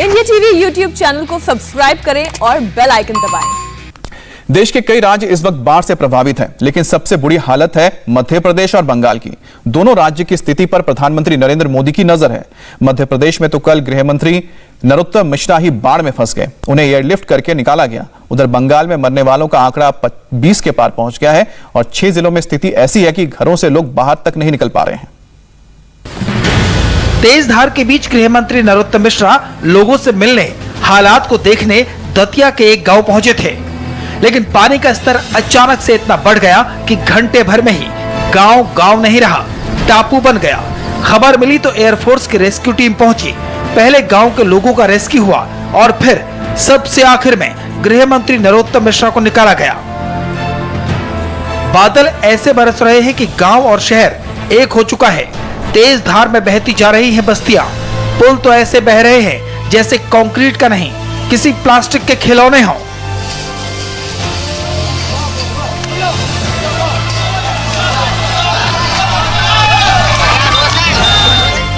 India TV YouTube channel को subscribe करें और बेल आइकन दबाएं। देश के कई राज्य इस वक्त बाढ़ से प्रभावित हैं, लेकिन सबसे बुरी हालत है मध्य प्रदेश और बंगाल की। दोनों राज्य की स्थिति पर प्रधानमंत्री नरेंद्र मोदी की नजर है। मध्य प्रदेश में तो कल गृह मंत्री नरोत्तम मिश्रा ही बाढ़ में फंस गए, उन्हें एयरलिफ्ट करके निकाला गया। उधर बंगाल में मरने वालों का आंकड़ा 20 के पार पहुंच गया है और 6 जिलों में स्थिति ऐसी है कि घरों से लोग बाहर तक नहीं निकल पा रहे हैं। तेज धार के बीच गृह मंत्री नरोत्तम मिश्रा लोगों से मिलने, हालात को देखने दतिया के एक गांव पहुंचे थे, लेकिन पानी का स्तर अचानक से इतना बढ़ गया कि घंटे भर में ही गांव नहीं रहा, टापू बन गया। खबर मिली तो एयरफोर्स की रेस्क्यू टीम पहुंची। पहले गांव के लोगों का रेस्क्यू हुआ और फिर सबसे आखिर में गृह मंत्री नरोत्तम मिश्रा को निकाला गया। बादल ऐसे बरस रहे हैं कि गांव और शहर एक हो चुका है। तेज धार में बहती जा रही हैं बस्तियां। पुल तो ऐसे बह रहे हैं जैसे कंक्रीट का नहीं, किसी प्लास्टिक के खिलौने हों।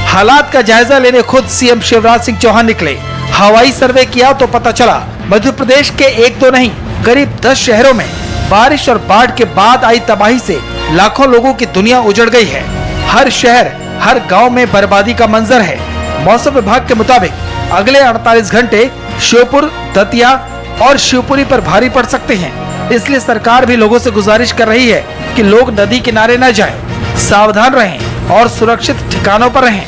हालात का जायजा लेने खुद सीएम शिवराज सिंह चौहान निकले। हवाई सर्वे किया तो पता चला मध्य प्रदेश के 1-2 नहीं, करीब 10 शहरों में बारिश और बाढ़ के बाद आई तबाही से लाखों लोगों की दुनिया उजड़ गई है। हर शहर, हर गांव में बर्बादी का मंजर है। मौसम विभाग के मुताबिक अगले 48 घंटे श्योपुर, दतिया और शिवपुरी पर भारी पड़ सकते हैं। इसलिए सरकार भी लोगों से गुजारिश कर रही है कि लोग नदी किनारे न जाएं, सावधान रहें और सुरक्षित ठिकानों पर रहें।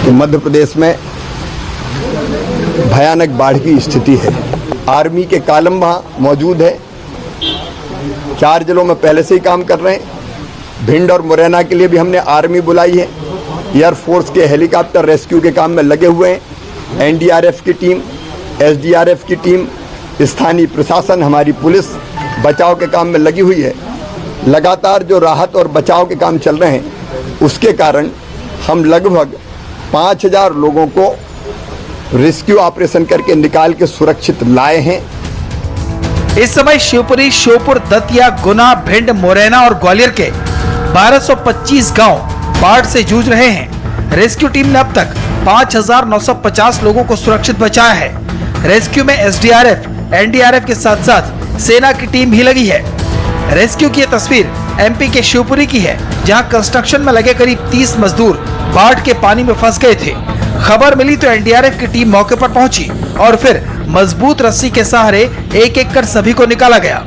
तो मध्य प्रदेश में भयानक बाढ़ की स्थिति है। आर्मी के कालम वहाँ मौजूद है। 4 जिलों में पहले से ही काम कर रहे हैं। भिंड और मुरैना के लिए भी हमने आर्मी बुलाई है। एयरफोर्स के हेलीकॉप्टर रेस्क्यू के काम में लगे हुए हैं। एनडीआरएफ की टीम, एसडीआरएफ की टीम, स्थानीय प्रशासन, हमारी पुलिस बचाव के काम में लगी हुई है। लगातार जो राहत और बचाव के काम चल रहे हैं, उसके कारण हम लगभग 5000 लोगों को रेस्क्यू ऑपरेशन करके निकाल के सुरक्षित लाए हैं। इस समय शिवपुरी, श्योपुर, दतिया, गुना, भिंड, मुरैना और ग्वालियर के 1225 गांव बाढ़ से जूझ रहे हैं। रेस्क्यू टीम ने अब तक 5950 लोगों को सुरक्षित बचाया है। रेस्क्यू में एसडीआरएफ, एनडीआरएफ के साथ साथ सेना की टीम भी लगी है। रेस्क्यू की यह तस्वीर एमपी के शिवपुरी की है, जहां कंस्ट्रक्शन में लगे करीब 30 मजदूर बाढ़ के पानी में फंस गए थे। खबर मिली तो एनडीआरएफ की टीम मौके पर पहुंची और फिर मजबूत रस्सी के सहारे एक-एक कर सभी को निकाला गया।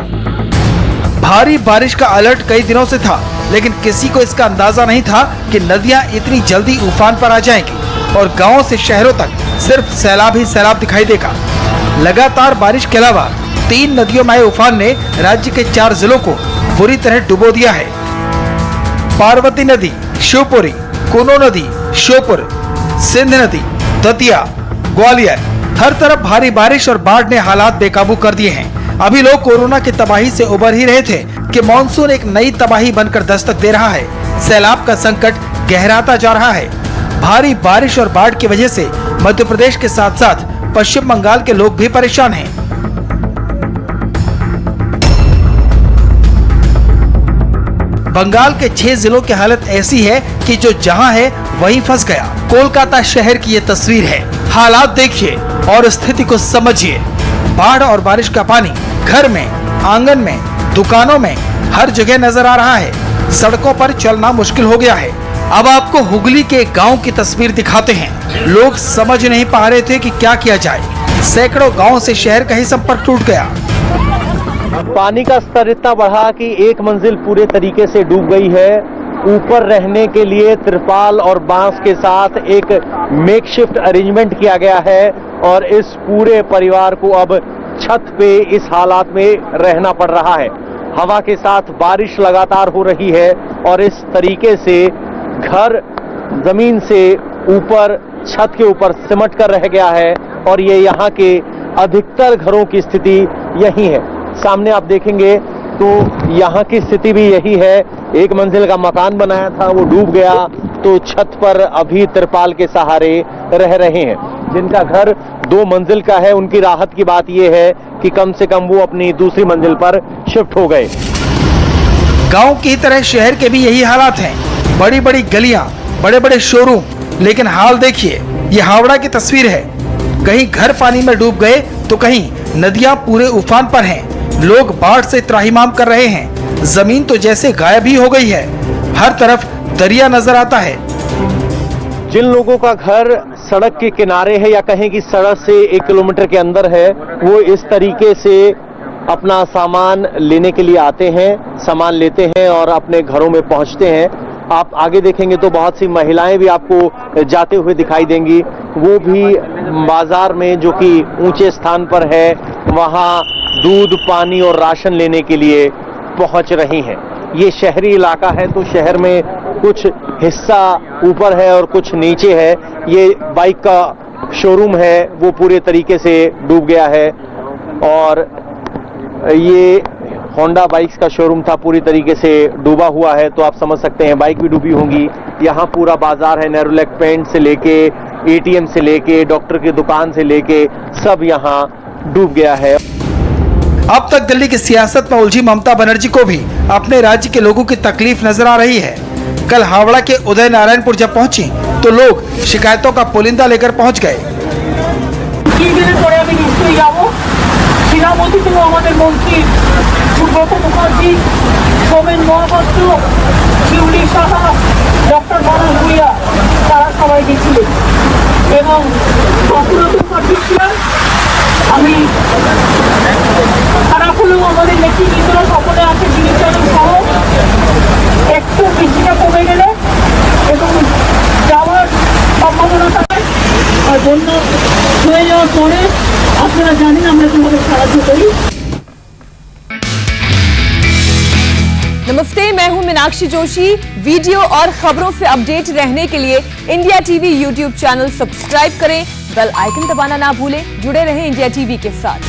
भारी बारिश का अलर्ट कई दिनों से था, लेकिन किसी को इसका अंदाजा नहीं था कि नदियां इतनी जल्दी उफान पर आ जाएंगी और गांवों से शहरों तक सिर्फ सैलाब ही सैलाब दिखाई देगा। लगातार बारिश के अलावा 3 नदियों में आए उफान ने राज्य के 4 जिलों को बुरी तरह डुबो दिया है। पार्वती नदी, शिवपुरी, कुनो नदी, श्योपुर, सिंध नदी, दतिया, ग्वालियर, हर तरफ भारी बारिश और बाढ़ ने हालात बेकाबू कर दिए हैं। अभी लोग कोरोना की तबाही से उबर ही रहे थे कि मॉनसून एक नई तबाही बनकर दस्तक दे रहा है। सैलाब का संकट गहराता जा रहा है। भारी बारिश और बाढ़ की वजह से मध्य प्रदेश के साथ साथ पश्चिम बंगाल के लोग भी परेशान हैं। बंगाल के 6 जिलों की हालत ऐसी है कि जो जहां है वहीं फंस गया। कोलकाता शहर की ये तस्वीर है। हालात देखिए और स्थिति को समझिए। बाढ़ और बारिश का पानी घर में, आंगन में, दुकानों में हर जगह नजर आ रहा है। सड़कों पर चलना मुश्किल हो गया है। अब आपको हुगली के गांव की तस्वीर दिखाते हैं। लोग समझ नहीं पा रहे थे कि क्या किया जाए। सैकड़ों गांव से शहर का ही संपर्क टूट गया। पानी का स्तर इतना बढ़ा कि एक मंजिल पूरे तरीके से डूब गई है। ऊपर रहने के लिए तिरपाल और बांस के साथ एक मेकशिफ्ट अरेंजमेंट किया गया है और इस पूरे परिवार को अब छत पे इस हालात में रहना पड़ रहा है। हवा के साथ बारिश लगातार हो रही है और इस तरीके से घर जमीन से ऊपर, छत के ऊपर सिमट कर रह गया है और ये यहाँ के अधिकतर घरों की स्थिति यही है। सामने आप देखेंगे तो यहाँ की स्थिति भी यही है। एक मंजिल का मकान बनाया था, वो डूब गया, तो छत पर अभी तिरपाल के सहारे रह रहे हैं। जिनका घर 2 मंजिल का है, उनकी राहत की बात यह है कि कम से कम वो अपनी दूसरी मंजिल पर शिफ्ट हो गए। गांव की तरह शहर के भी यही हालात हैं। बड़ी बड़ी गलियां, बड़े बड़े शोरूम, लेकिन हाल देखिए, ये हावड़ा की तस्वीर है। कहीं घर पानी में डूब गए तो कहीं नदियां पूरे उफान पर हैं। लोग बाढ़ से त्राहिमाम कर रहे हैं। जमीन तो जैसे गायब ही हो गई है। हर तरफ दरिया नजर आता है। जिन लोगों का घर सड़क के किनारे है या कहें कि सड़क से 1 किलोमीटर के अंदर है, वो इस तरीके से अपना सामान लेने के लिए आते हैं, सामान लेते हैं और अपने घरों में पहुंचते हैं। आप आगे देखेंगे तो बहुत सी महिलाएं भी आपको जाते हुए दिखाई देंगी। वो भी बाजार में, जो कि ऊंचे स्थान पर है, वहां दूध, पानी और राशन लेने के लिए पहुंच रही हैं। ये शहरी इलाका है तो शहर में कुछ हिस्सा ऊपर है और कुछ नीचे है। ये बाइक का शोरूम है, वो पूरे तरीके से डूब गया है और ये होंडा बाइक्स का शोरूम था, पूरी तरीके से डूबा हुआ है। तो आप समझ सकते हैं बाइक भी डूबी होंगी। यहाँ पूरा बाजार है, नेरोलैक पेंट से लेके एटीएम से लेके डॉक्टर की दुकान से लेके सब यहाँ डूब गया है। अब तक दिल्ली की सियासत में उलझी ममता बनर्जी को भी अपने राज्य के लोगों की तकलीफ नजर आ रही है। कल हावड़ा के उदय नारायणपुर जब पहुंची तो लोग शिकायतों का पुलिंदा लेकर पहुंच गए। শিলামতি ছিল আমাদের মন্ত্রী সুব্রত মুখার্জি, সোমেন মহাপাত্র, শিউলি সাহা, ডক্টর মানস ভুঁইয়া, তারা সবাই গেছিলেন এবং অপুরত পাঠিয়েছিলেন। আমি খারাপ হলেও আমাদের নেতৃবৃন্দরা সকলে আছে, জিনিসজন সহ একটু বৃষ্টিটা কমে গেলে এবং যাওয়ার সম্ভাবনা থাকে বন্য হয়ে যাওয়ার পরে আপনারা জানেন আমরা কিভাবে সাহায্য করি। नमस्ते, मैं हूं मीनाक्षी जोशी। वीडियो और खबरों से अपडेट रहने के लिए India TV YouTube channel subscribe करें, बेल आइकन दबाना ना भूलें। जुड़े रहें इंडिया टीवी के साथ।